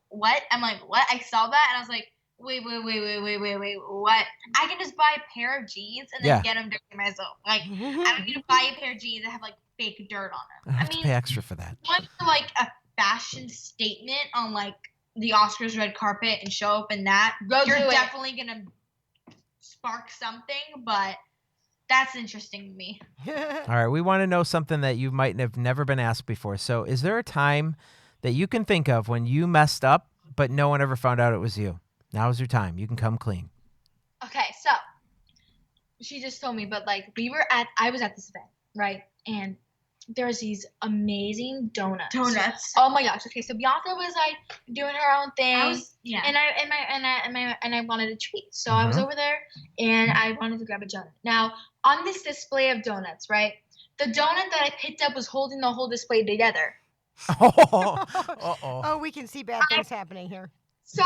what? I'm like, what? I saw that and I was like, Wait, what? I can just buy a pair of jeans and then get them dirty myself. Like, I don't need to buy a pair of jeans that have, like, fake dirt on them. I have to pay extra for that. One for, like, a fashion statement on, like, the Oscars red carpet and show up in that. You're definitely going to spark something, but that's interesting to me. All right, we want to know something that you might have never been asked before. So is there a time that you can think of when you messed up, but no one ever found out it was you? Now's your time. You can come clean. Okay, so she just told me, but like I was at this event, right? And there's these amazing donuts. Oh my gosh. Okay, so Bianca was like doing her own thing. And I wanted a treat. So I was over there and I wanted to grab a donut. Now, on this display of donuts, right? The donut that I picked up was holding the whole display together. Oh, we can see bad things happening here. So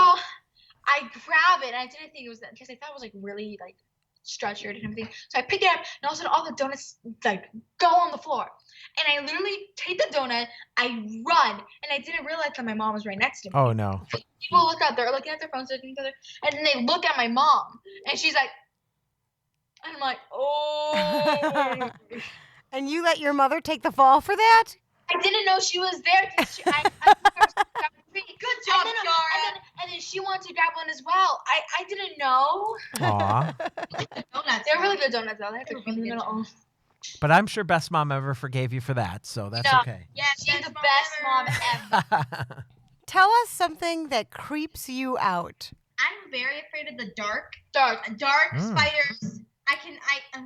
I grab it, and I didn't think it was that because I thought it was like really like structured and everything. So I pick it up, and all of a sudden all the donuts like go on the floor. And I literally take the donut, I run, and I didn't realize that my mom was right next to me. Oh no. People look out there, looking at their phones, looking at each other, and then they look at my mom, and she's like, and I'm like, oh. And you let your mother take the fall for that? I didn't know she was there. Good job, Chiara. And then she wanted to grab one as well. I didn't know. Aw. Donuts. They're really good donuts, though. They're really good. But I'm sure best mom ever forgave you for that, so that's okay. Yeah, she's the best mom ever. Tell us something that creeps you out. I'm very afraid of the dark. Dark spiders.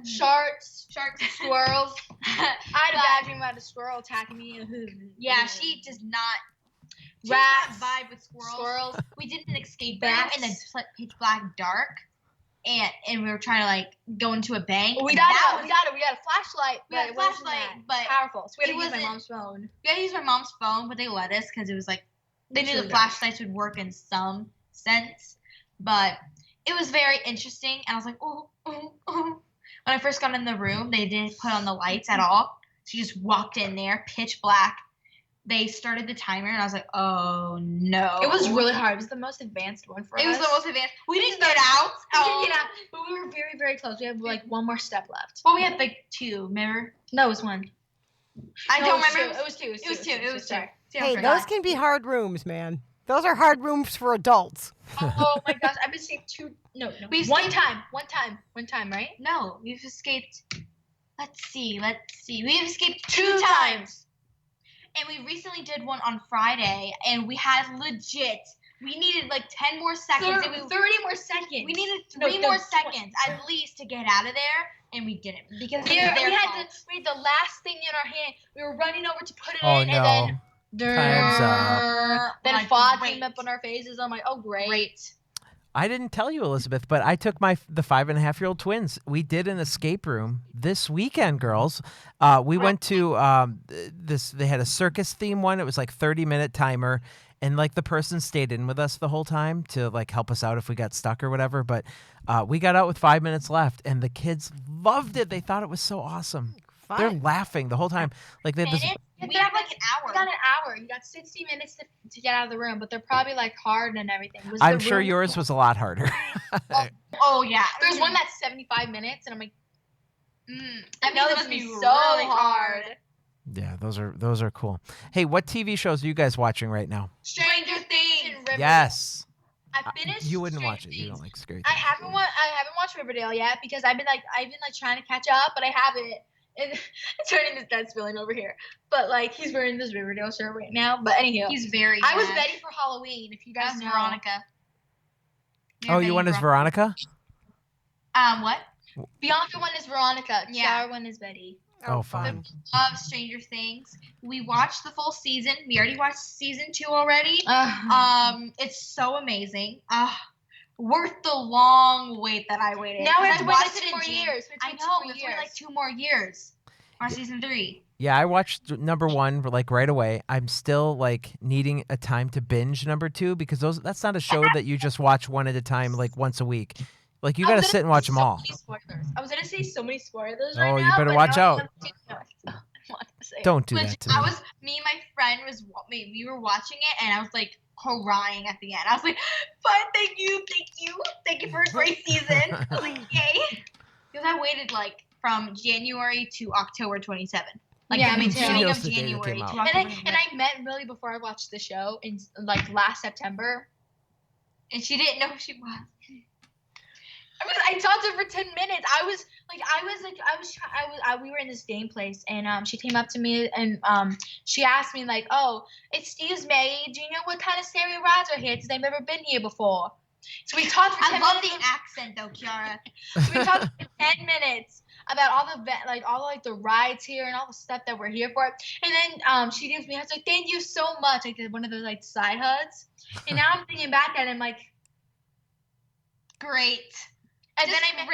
Sharks, squirrels. I had a bad dream about a squirrel attacking me. Yeah, she does not. Rats, vibe with squirrels. We did an escape room in the pitch black dark, and we were trying to like go into a bank. We got a flashlight. We had a flashlight, but powerful. So we had to use my mom's phone. We had to use my mom's phone, but they let us because it was like they knew the flashlights would work in some sense. But it was very interesting, and I was like, oh. When I first got in the room, they didn't put on the lights at all. She just walked in there, pitch black. They started the timer, and I was like, oh, no. It was really hard. It was the most advanced one for us. It was the most advanced. We didn't get out. But we were very, very close. We had, like, one more step left. Well, we had, like, 2, remember? No, it was 1. I don't remember. It was 2. It was 2. Hey, those can be hard rooms, man. Those are hard rooms for adults. Oh, my gosh. I've escaped 2. No. One time, right? No, we've escaped. Let's see. We've escaped 2 times. And we recently did one on Friday, and we had legit. We needed like 10 more seconds. 30 more seconds. We needed 3 more seconds at least to get out of there, and we didn't because we had the last thing in our hand. We were running over to put it in, no. and then Time's up. Then fog came up on our faces. I'm like, oh great. I didn't tell you, Elizabeth, but I took the 5.5-year-old twins. We did an escape room this weekend, girls. We went to this. They had a circus theme one. It was like 30-minute timer, and like the person stayed in with us the whole time to like help us out if we got stuck or whatever. But we got out with 5 minutes left, and the kids loved it. They thought it was so awesome. Fun. They're laughing the whole time. Like they had this. We had like an hour. We got an hour. You got 60 minutes to get out of the room, but they're probably like hard and everything. I'm sure yours was a lot harder. Oh yeah. There's one that's 75 minutes, and I'm like, I know this must be so hard. Yeah, those are cool. Hey, what TV shows are you guys watching right now? Stranger Things. Yes. I finished. You wouldn't watch it. You don't like scary things. I haven't watched Riverdale yet because I've been trying to catch up, but I haven't. And it's hurting this guy's feeling over here. But like he's wearing this Riverdale shirt right now. But anyhow, he's very. I was ready for Halloween. If you guys know Veronica. Oh, you went as Veronica? What? Bianca one is Veronica. Yeah. Chiara one is Betty. Oh, fun. Love Stranger Things. We watched the full season. We already watched season 2 already. It's so amazing. Worth the long wait that I waited. Now we have to wait like 2 more years. I know, we have to wait like 2 more years on season 3. Yeah, I watched number 1 like right away. I'm still like needing a time to binge number 2 because that's not a show that you just watch one at a time like once a week. Like you got to sit and watch them all. I was gonna say so many spoilers right now. Oh, you better watch out. Don't do Which that to me. Me and my friend we were watching it, and I was like crying at the end. I was like, "But thank you, first race season. I was like, yay. Because I waited like from January to October 27th. Like Yeah, me the too. beginning Knows of the day that January came to out. October. And I met Millie before I watched the show in like last September. And she didn't know who she was. I talked to her for 10 minutes. We were in this game place, and she came up to me and she asked me like, "Oh, excuse me, do you know what kind of Sammy rides are here? Because I've never been here before." So we talked for 10 I love minutes. the accent though, Chiara. So we talked for 10 minutes about all the rides here and all the stuff that we're here for. And then she gives me, I was like, "Thank you so much." I did one of those like side hugs. And now I'm thinking back at it, I'm like, great. And then I met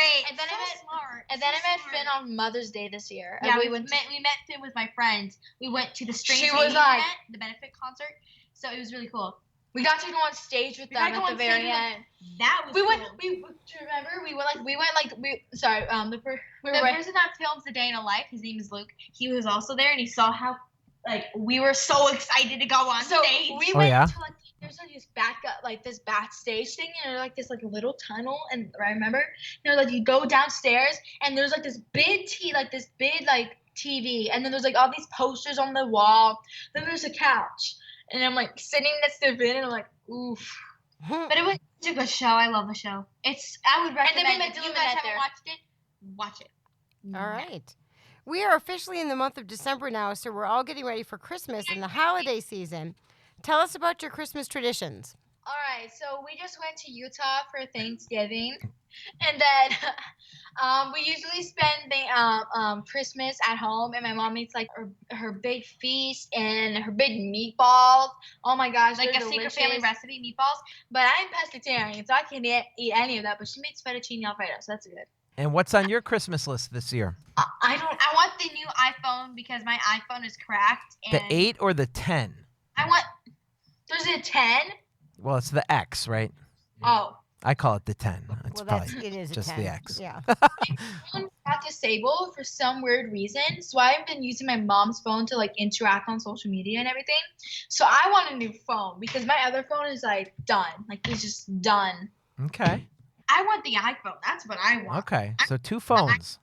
smart. And then I met Finn on Mother's Day this year. Yeah, And we met Finn with my friends. We went to the Strange She Ladies was like- event, the benefit concert. So it was really cool. We got to go on stage with them at the very end. That was We cool. went. Do you remember? We were The person that films The Day in a Life, his name is Luke. He was also there, and he saw how we were so excited to go on stage. We went to there's this backstage thing, and there's like this like little tunnel, and I remember, you go downstairs, and there's like this big TV, and then there's like all these posters on the wall. Then there's a couch, and I'm like sitting next to Vin, and I'm like, oof. But it was such a good show. I love the show. I would recommend. And then we met if you Dylan guys Bennett haven't there. watched it, watch it. All right. We are officially in the month of December now, so we're all getting ready for Christmas and the holiday season. Tell us about your Christmas traditions. All right, so we just went to Utah for Thanksgiving, and then we usually spend the Christmas at home, and my mom makes like her big feast and her big meatballs. Oh my gosh, Like they're a secret delicious. family recipe meatballs. But I'm pescatarian, so I can't eat any of that. But she makes fettuccine alfredo, so that's good. And what's on your Christmas list this year? I want the new iPhone because my iPhone is cracked. And The 8 or the 10? There's a 10. Well, it's the X, right? Oh. I call it the 10. It's It is just a 10. the X. Yeah. phone got disabled for some weird reason, so I've been using my mom's phone to like interact on social media and everything. So I want a new phone because my other phone is like done. Like it's just done. Okay. I want the iPhone. That's what I want. Okay. So 2 phones.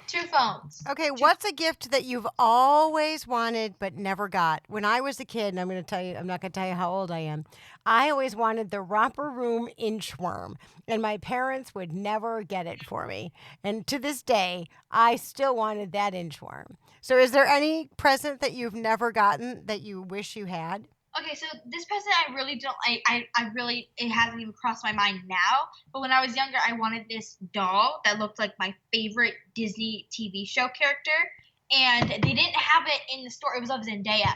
2 phones. Okay, what's a gift that you've always wanted but never got? When I was a kid, and I'm not going to tell you how old I am, I always wanted the romper room inchworm, and my parents would never get it for me. And to this day, I still wanted that inchworm. So is there any present that you've never gotten that you wish you had? Okay, so this present I really don't. It hasn't even crossed my mind now. But when I was younger, I wanted this doll that looked like my favorite Disney TV show character, and they didn't have it in the store. It was of Zendaya,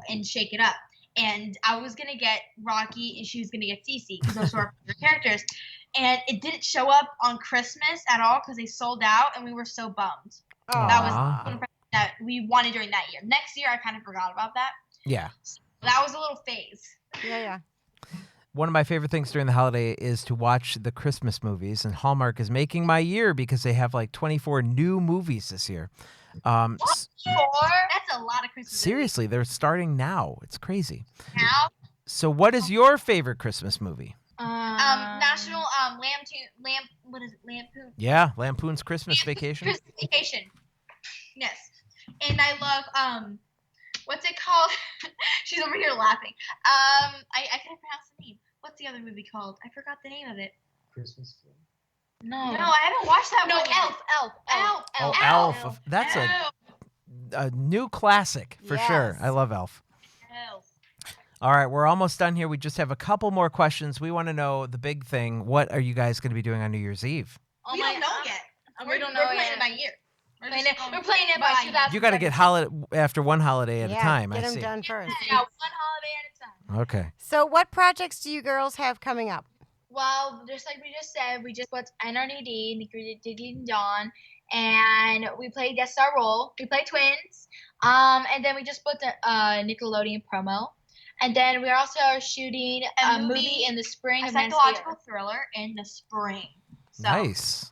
and Shake It Up. And I was gonna get Rocky, and she was gonna get Cece because those were our favorite characters. And it didn't show up on Christmas at all because they sold out, and we were so bummed. Aww. That was one present that we wanted during that year. Next year, I kind of forgot about that. Yeah. That was a little phase. Yeah. One of my favorite things during the holiday is to watch the Christmas movies, and Hallmark is making my year because they have like 24 new movies this year. That's a lot of Christmas Seriously, they're starting now. It's crazy. movies. Now, So what is your favorite Christmas movie? National what is it? Lampoon. Yeah, Lampoon's Christmas Vacation. Christmas Vacation. Yes, and I love what's it called? She's over here laughing. I can't pronounce the name. What's the other movie called? I forgot the name of it. Christmas film. No, I haven't watched that one. Elf. Oh, Elf. That's a new classic for sure. Yes. I love Elf. Elf. All right, we're almost done here. We just have a couple more questions. We want to know the big thing. What are you guys going to be doing on New Year's Eve? We don't know yet. We don't know We're playing yet. it by year. We're playing it by 2000. You got to get after one holiday at a time. Get I them see. done first. Yeah, one holiday at a time. Okay. So what projects do you girls have coming up? Well, just like we just said, we just put NRDD, Nicky, Dicky, and Dawn, and we played guest star role. We played twins, and then we just put the Nickelodeon promo, and then we're also shooting a movie in the spring. A of next psychological year. thriller in the spring. So, Nice.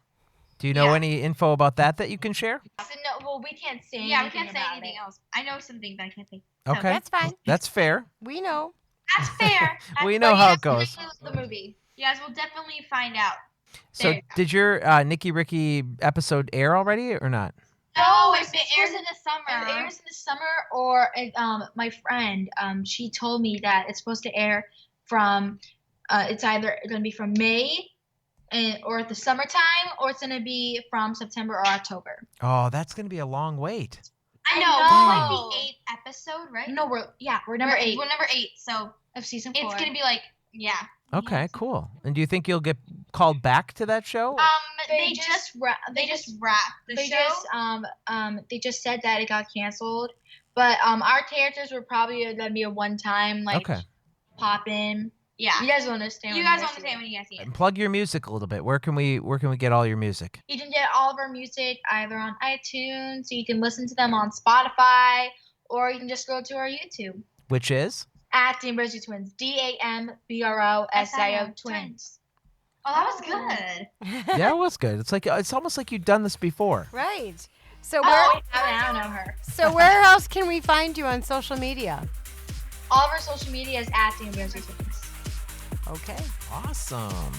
Do you know any info about that you can share? So no, well, we can't say. Yeah, we anything can't say about anything it. else. I know something, but I can't say. Okay. That's fine. That's fair. We know. That's fair. We know how it goes. The movie. You guys will definitely find out. So did your Nicky Ricky episode air already or not? No, it airs in the summer. It airs in the summer, or my friend, she told me that it's supposed to air from, it's either going to be from May or the summertime, or it's going to be from September or October. Oh, that's going to be a long wait. I know. It's like the 8th episode, right? No, we're number 8. We're number 8, so of season 4. it's going to be like, yeah. Okay, cool. And do you think you'll get called back to that show? They just wrapped the show. They just said that it got canceled, but our characters were probably gonna be a one-time pop in. Yeah, you guys will understand. You guys will understand when you guys see it. And plug your music a little bit. Where can we get all your music? You can get all of our music either on iTunes, so you can listen to them on Spotify, or you can just go to our YouTube. Which is? At D'Ambrosio Twins. DAMBROSIO Twins. Oh, that was good. Yeah, it was good. It's almost like you've done this before. Right. So I don't know her. So where else can we find you on social media? All of our social media is at D'Ambrosio Twins. Okay. Awesome.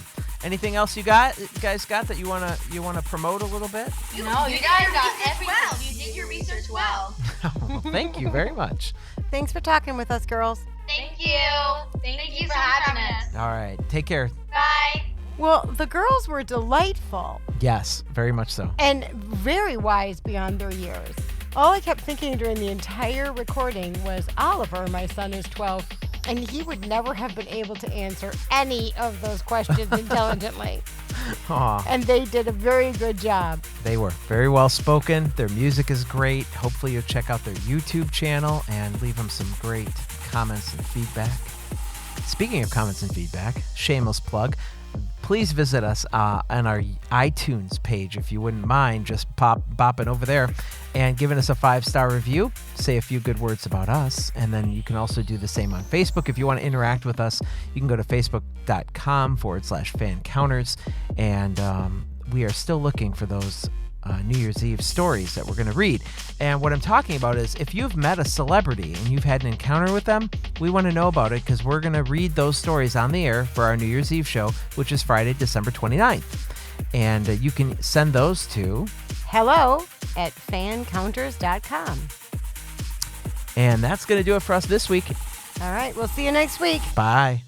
Anything else you guys got that you wanna promote a little bit? No, you guys got everything. Well, you did your research well. Well, thank you very much. Thanks for talking with us, girls. Thank you. Thank you for having us. All right. Take care. Bye. Well, the girls were delightful Yes, very much so. and very wise beyond their years. All I kept thinking during the entire recording was, Oliver, my son, is 12, and he would never have been able to answer any of those questions intelligently. Aw. And they did a very good job. They were very well spoken. Their music is great. Hopefully you'll check out their YouTube channel and leave them some great comments and feedback. Speaking of comments and feedback, shameless plug, please visit us on our iTunes page if you wouldn't mind just bopping over there and giving us a 5-star review. Say a few good words about us. And then you can also do the same on Facebook. If you want to interact with us, you can go to facebook.com/fancounters. And we are still looking for those New Year's Eve stories that we're going to read. And what I'm talking about is if you've met a celebrity and you've had an encounter with them, we want to know about it because we're going to read those stories on the air for our New Year's Eve show, which is Friday, December 29th. And you can send those to hello@fancounters.com. And that's going to do it for us this week. All right, we'll see you next week. Bye.